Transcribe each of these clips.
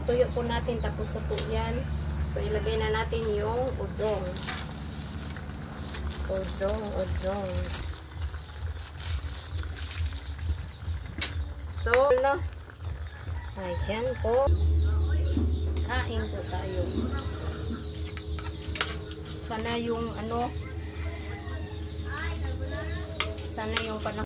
tuyo po natin, tapos na po yan. So, ilagay na natin yung udong. Udong. So, ayan po. Kain po tayo. Sana yung sana yung panahon.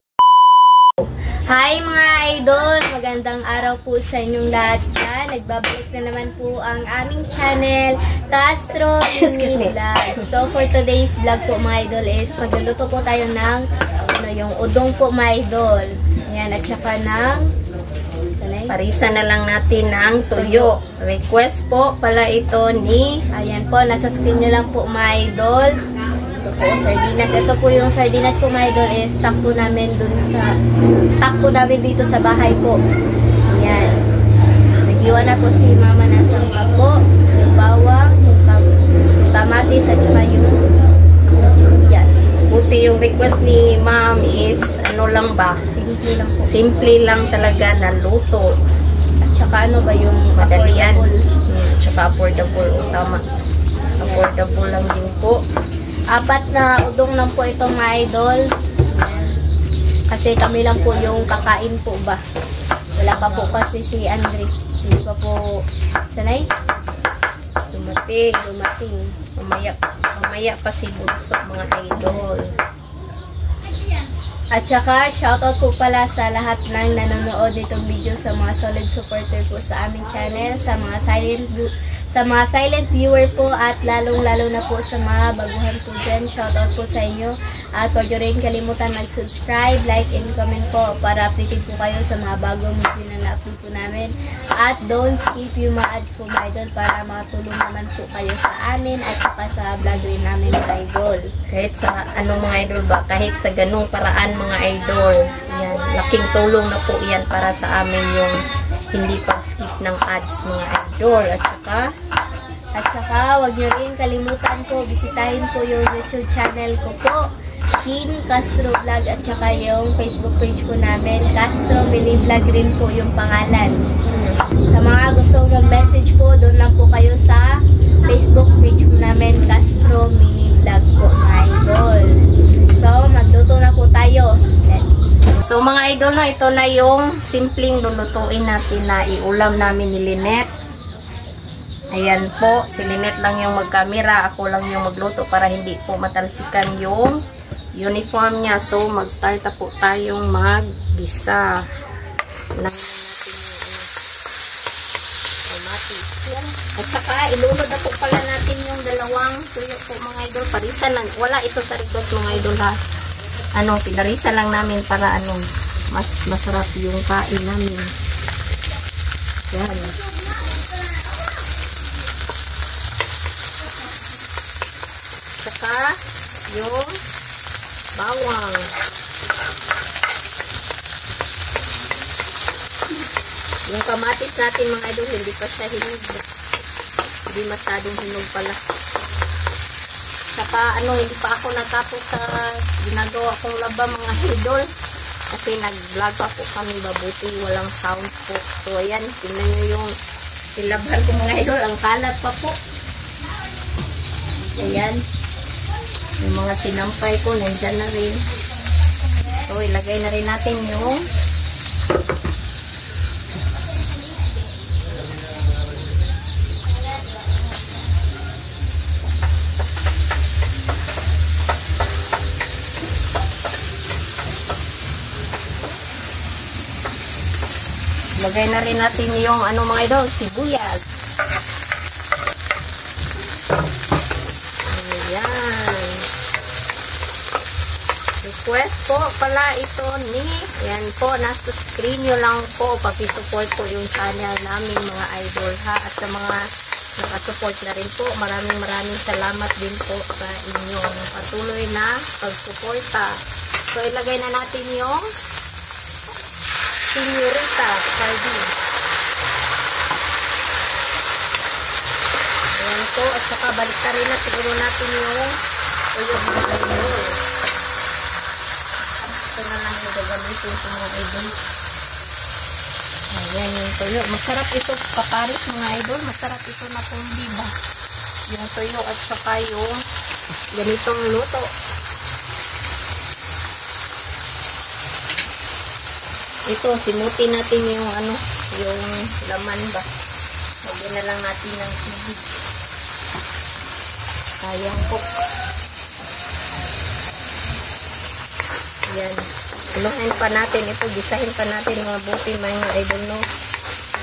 Hi mga idol! Magandang araw po sa inyong lahat dyan. Nagbabalik na naman po ang aming channel, Castro Mini Vlog. So for today's vlog po mga idol is magluluto po tayo ng yung udong po mga idol. Ayan, at saka ng parisa na lang natin ng tuyo. Request po pala ito ni, ayan po, nasa screen nyo lang po mga idol. Ito po, sardinas. Ito po yung sardinas po mga idol is stock po namin dito sa bahay po. Ayan. Nag-iwan na po si mama ng sangka po, yung bawang, yung kamatis, at saka yung sibuyas. Buti yung request ni ma'am is lang ba? Simple lang po. Simple lang talaga na luto. At saka yung madalian. At saka affordable. O tama. Affordable lang din po. 4 na udong lang po ito mga idol. Kasi kami lang po yung kakain po ba. Wala pa po kasi si Andre. Hindi pa po sanay. Dumating. Mamaya pa si Bunso mga idol. At saka, shoutout po pala sa lahat ng nanonood nitong video, sa mga solid supporter po sa aming channel, sa mga silent viewer po, at lalong-lalo na po sa mga baguhan po dyan. Shoutout po sa inyo. At huwag nyo rin kalimutan mag-subscribe, like, and comment po para updated po kayo sa mga bagong video na na-upload po namin. At don't skip yung mga ads po mga idol para makatulong naman po kayo sa amin at saka sa vlog rin namin mga idol. Kahit sa mga idol ba, kahit sa ganung paraan mga idol, yan, laking tulong na po yan para sa amin yung hindi pag-skip ng ads mga idol. At saka wag nyo rin kalimutan po, bisitahin po yung YouTube channel ko po, Kim Castro Vlog, at saka yung Facebook page po namin, Castro Mini Vlog rin po yung pangalan. Sa mga gusto mag-message po, doon lang po kayo sa Facebook page po namin, Castro Mini Vlog po mga idol. So, magluto na po tayo. So mga idol, ito na yung simpleng lulutuin natin na iulam namin ni Lynette. Ayan po, si Lynette lang yung mag-camera, ako lang yung magluto para hindi po matalsikan yung uniform niya. So mag-start na po tayong mag-gisa. Ulangin natin yung kamatis. At saka ilunod na po pala natin yung dalawang tuyo po mga idol. Parisa lang, wala ito sa request mga idol ha. Pinarisa lang namin para mas masarap yung kain namin. Yan. Saka yung bawang. Yung kamatis natin mga idol, hindi pa siya hinog. Hindi masyadong hinog pala. Saka hindi pa ako natapos sa ginagawa kong laba mga idol. Kasi nag-vlog pa po kami, babuti walang sound po. So ayan, tingnan nyo yung nilaban ko mga idol. Ang kalat pa po. Ayan. Yung mga sinampay ko, nandyan na rin. So ilagay na rin natin yung lagay na rin natin yung mga idol, sibuyas. Ayan. Request po pala ito ni, ayan po, nasa screen nyo lang po. Pag-support po yung channel namin mga idol ha. At sa mga nakasupport na rin po, maraming salamat din po sa inyong patuloy na pag-suporta. So ilagay na natin yung Señorita sardine. Ayan po. At saka balik na rin na siguro natin yung uyog na idol. Ito na lang yung gagamitin sa mga idol. Ayan yung tuyo. Masarap ito kapares mga idol. Masarap ito na kumbi ba. Yung tuyo at saka yung ganitong luto. Ito, simutin natin yung ano, yung laman ba. Lagyan na lang natin ng tubig. Sayang po. Ayan. Anuhin pa natin ito. Gisahin pa natin mabuti mga idol, no.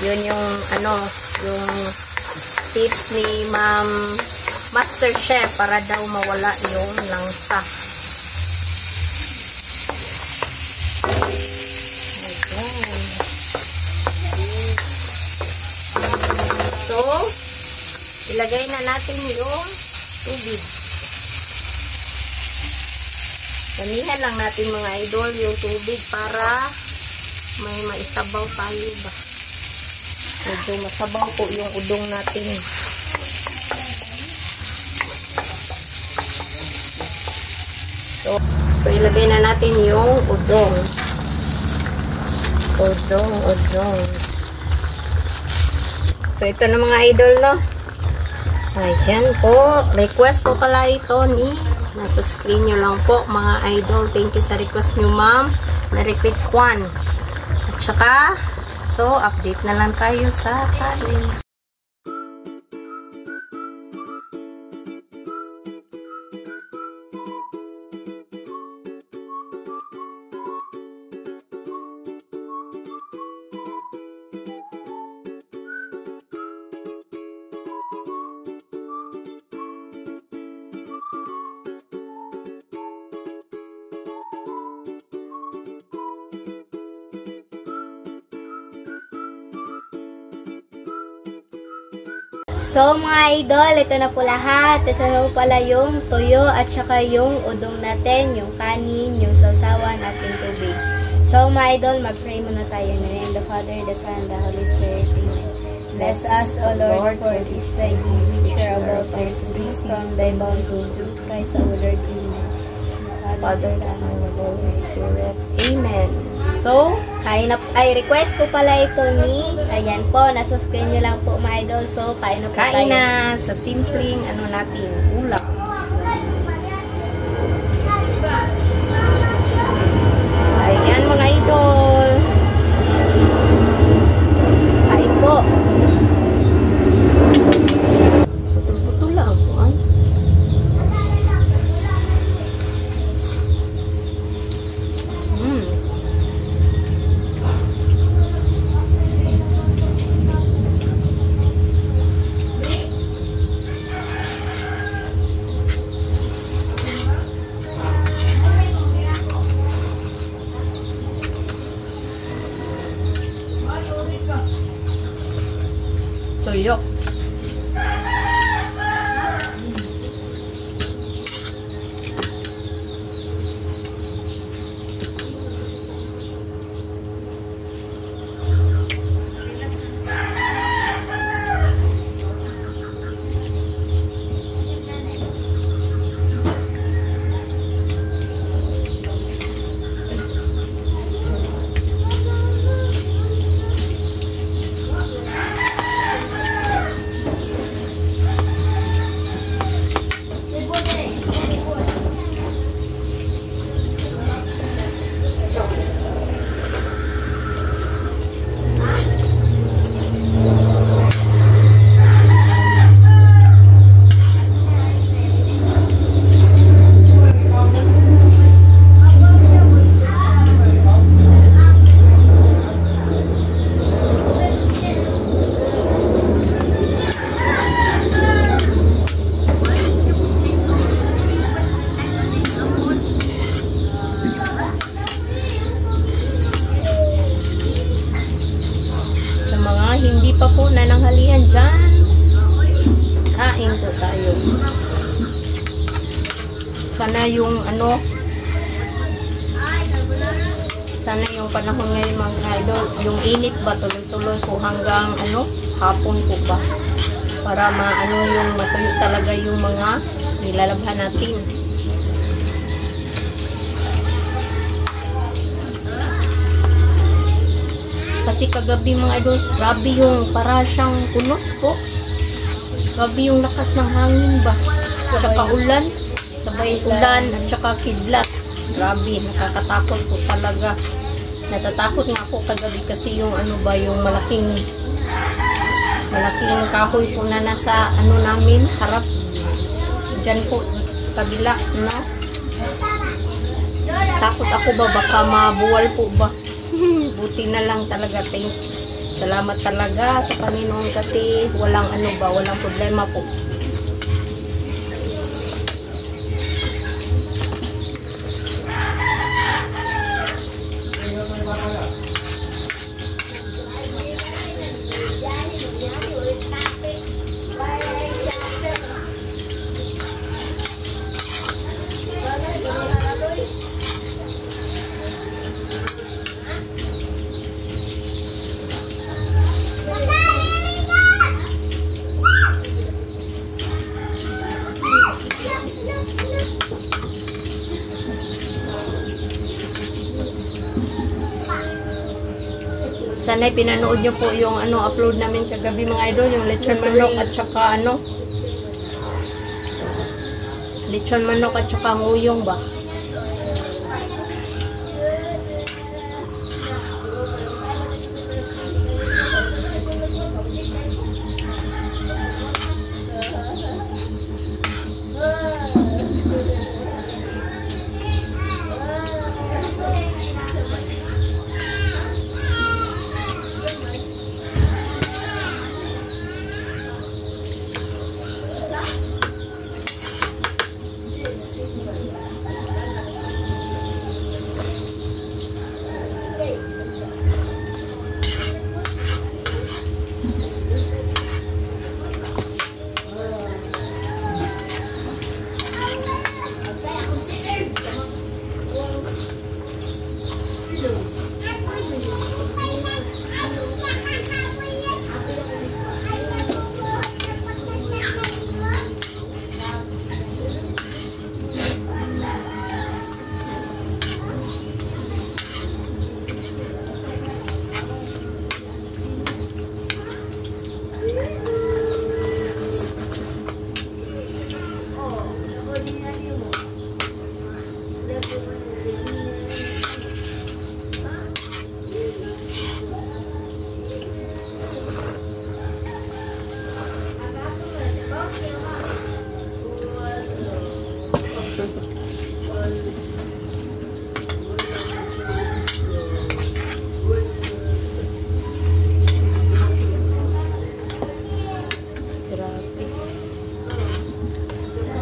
Yun yung ano, yung tips ni Ma'am Master Chef para daw mawala yung langsa. Ayan. So, ilagay na natin yung tubig. Damihan lang natin mga idol yung tubig para may maisabaw tayo ba. Medyo masabaw po yung udong natin. So ilagay na natin yung udong. Udong. So ito na mga idol, no. Ayan po. Request po pala ito ni nasa screen nyo lang po mga idol. Thank you sa request nyo ma'am. Na-repeat Juan. At saka, so update na lang tayo sa kain. So mga idol, ito na po lahat. Ito na po pala yung tuyo at saka yung udong natin, yung kanin, yung sausawan at yung tubig. So mga idol, mag-pray muna tayo na rin. The Father, the Son, the Holy Spirit. Amen. Bless us, O Lord, for this thy gift, which are about to receive from thy bounty through Christ our Lord. Amen. Father, the Son, the Holy Spirit. Amen. So, request ko pala ito ni, ayan po, nasa screen nyo lang po mga idol. So, kain na po tayo. Kain na sa simpleng ano natin, ulap. Ayan mga idol. Kain po. Putol-putol lang po. Tuyo. Hindi pa po nananghalian dyan. Kain po tayo. Sana yung ano, sana yung panahon ngayon mga idol, yung init ba tuloy-tuloy po hanggang ano, hapon po ba. Para maano yung matuyo talaga yung mga nilalabhan natin. kasi kagabi mga idol, grabe yung para siyang punos po. Grabe yung lakas ng hangin ba. Tsaka ulan. Sabay ulan at saka kidlat. Grabe, nakakatakot po talaga. Natatakot nga po kagabi kasi yung ano ba, yung malaking kahoy po na nasa ano namin, harap. Diyan po, sa kabila, no? Takot ako ba, baka mabuwal po ba? Buti na lang talaga, salamat talaga sa Panginoon kasi walang ano ba, walang problema po. Sana'y pinanood nyo po yung ano upload namin kagabi mga idol, yung lechon manok at saka ano, lechon manok at saka nguyong ba.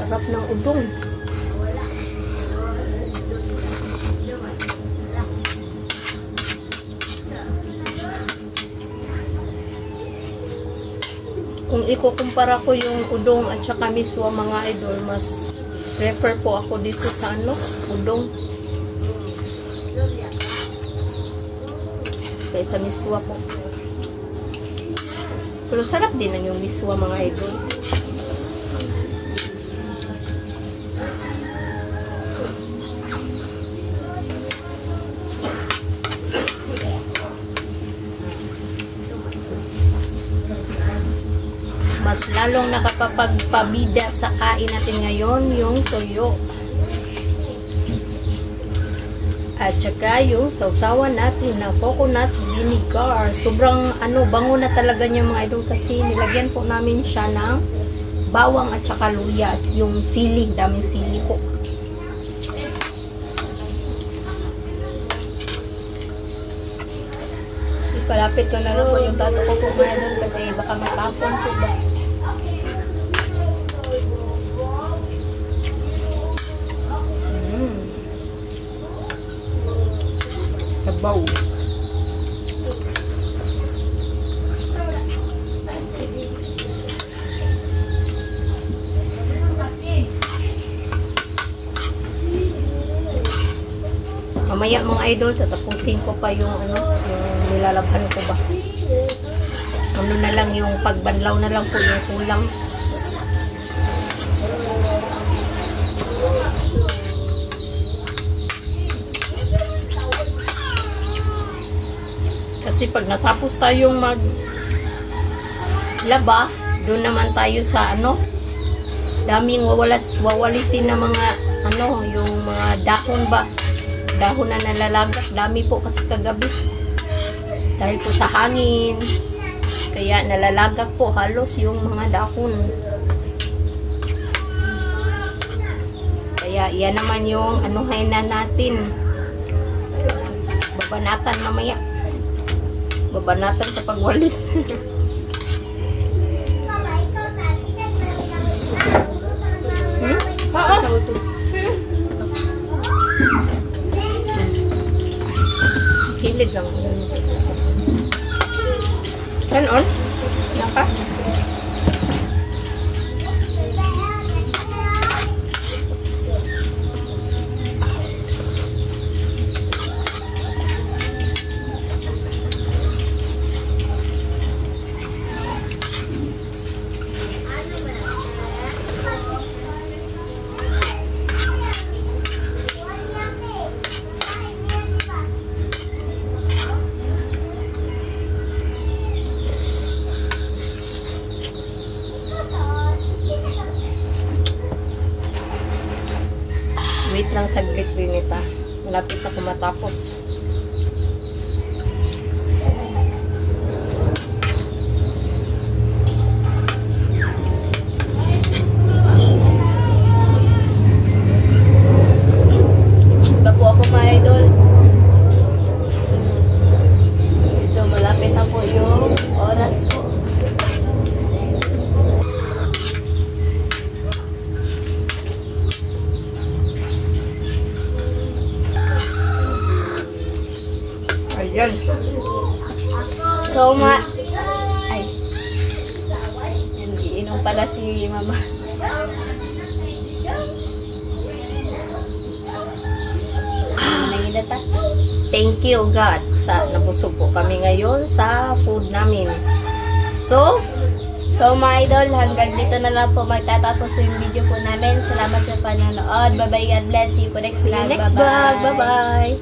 Sarap ng udong. Kung ikukumpara ko yung udong at saka miswa mga idol, mas prefer po ako dito sa ano, udong. Kaysa miswa po. Pero sarap din ang yung miswa mga idol. Mas lalong nakapapagpabida sa kain natin ngayon yung toyo. At saka yung sausawan natin ng coconut vinegar. Sobrang ano, bango na talaga niya mga idol kasi nilagyan po namin siya ng bawang at saka luya at yung sili, daming sili po. Palapit ko na lang po yung tato ko po mga idol kasi baka matapon po ba. Sabaw. Mamaya mga idol, tatapusin ko pa yung ano, yung nilalabhan ko ba. Ano na lang yung pagbanlaw na lang po yung kulang. Kasi pag natapos tayong maglaba, doon naman tayo sa daming wawalisin na mga yung mga dahon ba, dahon na nalalagak. Dami po kasi kagabi dahil po sa hangin, kaya nalalagak po halos yung mga dahon. Kaya yan naman yung anuhin na natin, babanatan mamaya, babanatan sa pagwalis. Kilid lang. Kanon? Naka? Wait lang saglit, Rinita. Malapit ako matapos. Ito po ako, mga idol. So, malapit na po yung oras po. Ayan. So, ay. Iinom pala si Mama. Nanginata. Thank you, God, sa nabusog po kami ngayon sa food namin. So, mga idol, hanggang dito na lang po magtatapos yung video po namin. Salamat sa panonood. Bye-bye. God bless you po next vlog. next vlog. Bye-bye.